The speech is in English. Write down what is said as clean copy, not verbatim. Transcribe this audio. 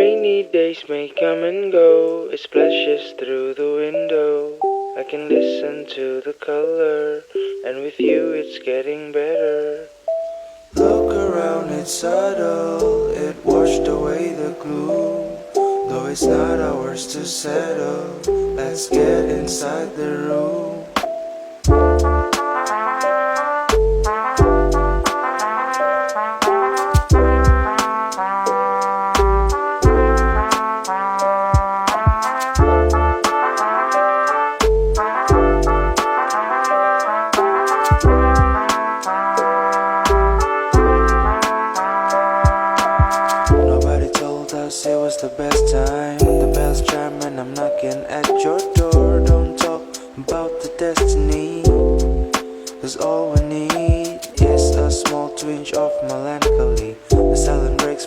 Rainy days may come and go, it splashes through the window. I can listen to the color, and with you it's getting better. Look around, it's subtle, it washed away the gloom. Though it's not ours to settle, let's get inside the room. It was the best time. The bells chime and I'm knocking at your door. Don't talk about the destiny, 'cause all we need is a small twinge of melancholy. The silent breaks.